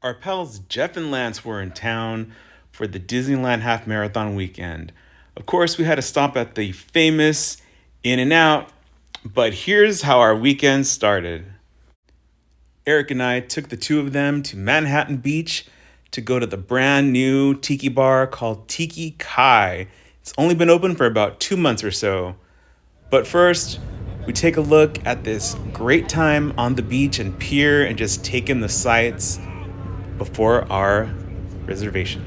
Our pals Jeff and Lance were in town for the Disneyland Half Marathon weekend. Of course, we had to stop at the famous In N Out, but here's how our weekend started. Eric and I took the two of them to Manhattan Beach to go to the brand new tiki bar called Tiki Kai. It's only been open for about 2 months or so. But first, we take a look at this great time on the beach and pier and just take in the sights before our reservation.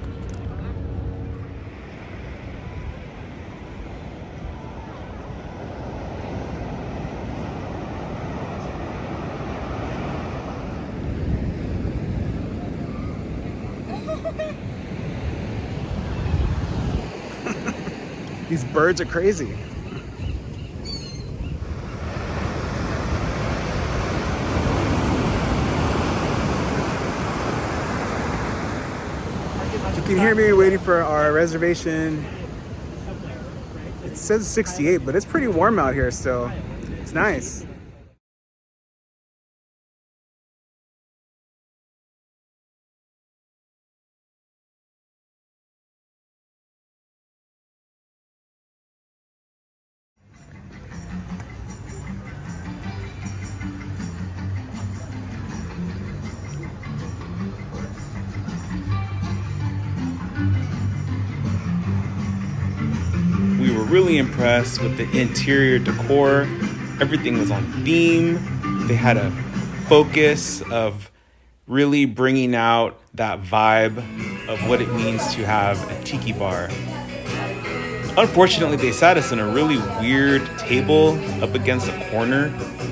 These birds are crazy. You can hear me waiting for our reservation. It says 68, but it's pretty warm out here still. It's nice. We were really impressed with the interior decor. Everything was on theme. They had a focus of really bringing out that vibe of what it means to have a tiki bar. Unfortunately, they sat us in a really weird table up against a corner,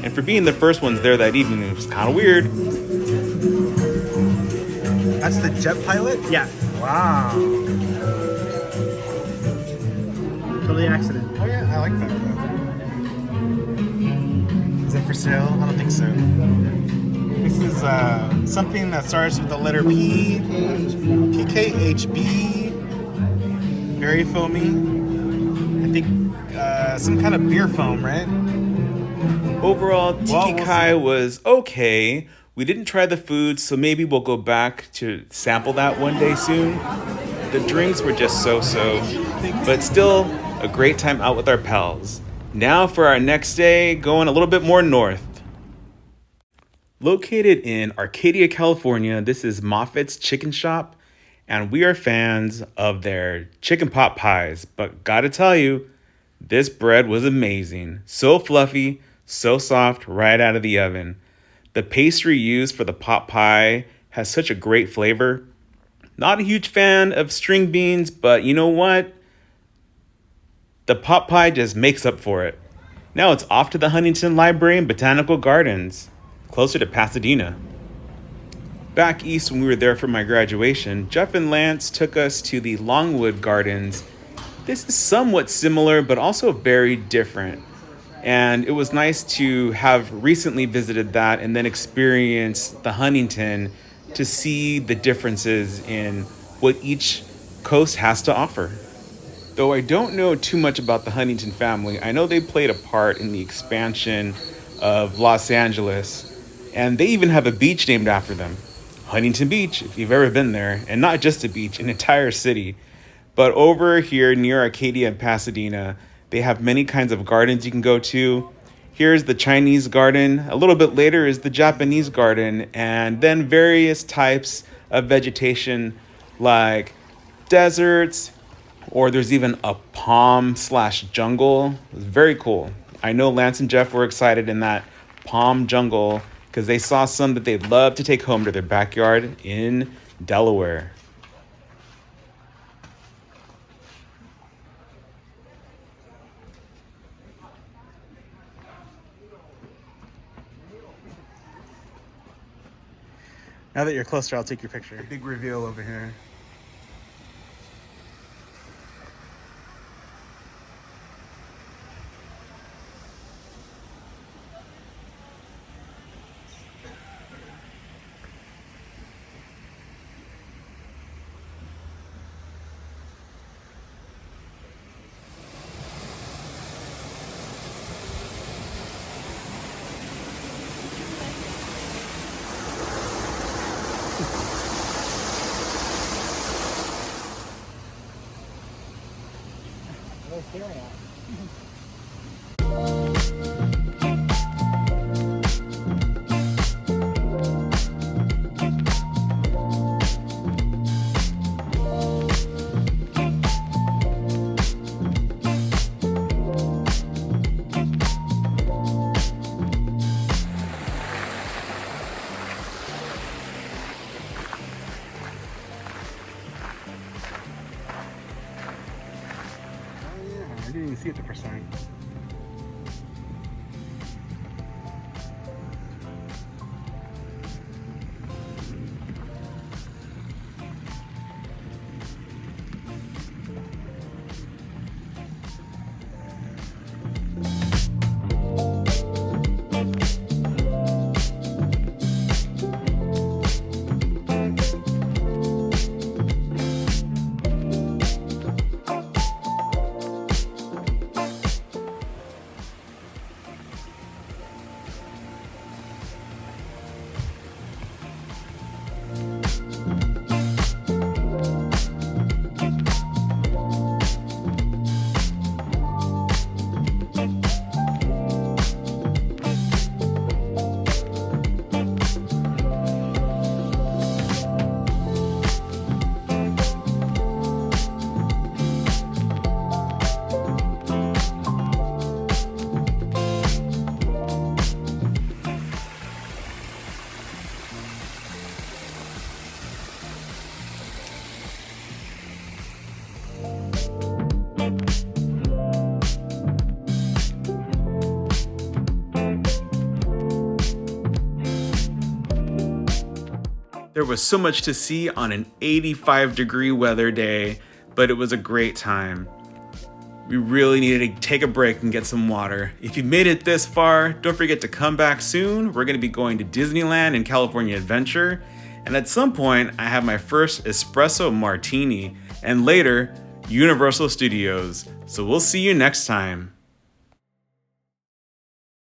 and for being the first ones there that evening, it was kind of weird. That's the jet pilot? Yeah, Wow. totally accident. Oh yeah, I like that. Is it for sale? I don't think so. This is something that starts with the letter P. PKHB. Very foamy. I think some kind of beer foam, right? Overall, Tiki Kai was okay. We didn't try the food, so maybe we'll go back to sample that one day soon. The drinks were just so-so, but still a great time out with our pals. Now for our next day, going a little bit more north. Located in Arcadia, California, this is Moffat's Chicken Shop, and we are fans of their chicken pot pies. But gotta tell you, this bread was amazing. So fluffy, so soft right out of the oven. The pastry used for the pot pie has such a great flavor. Not a huge fan of string beans, but you know what? The pot pie just makes up for it. Now it's off to the Huntington Library and Botanical Gardens, closer to Pasadena. Back east when we were there for my graduation, Jeff and Lance took us to the Longwood Gardens. This is somewhat similar, but also very different. And it was nice to have recently visited that and then experience the Huntington to see the differences in what each coast has to offer. Though I don't know too much about the Huntington family, I know they played a part in the expansion of Los Angeles, and they even have a beach named after them. Huntington Beach, if you've ever been there, and not just a beach, an entire city. But over here near Arcadia and Pasadena, they have many kinds of gardens you can go to. Here's the Chinese garden. A little bit later is the Japanese garden, and then various types of vegetation like deserts, or there's even a palm slash jungle. It's very cool. I know Lance and Jeff were excited in that palm jungle because they saw some that they'd love to take home to their backyard in Delaware. Now that you're closer, I'll take your picture. Big reveal over here. Here I am. I didn't even see it the first time. There was so much to see on an 85-degree weather day, but it was a great time. We really needed to take a break and get some water. If you made it this far, don't forget to come back soon. We're going to be going to Disneyland and California Adventure. And at some point, I have my first espresso martini, and later, Universal Studios. So we'll see you next time.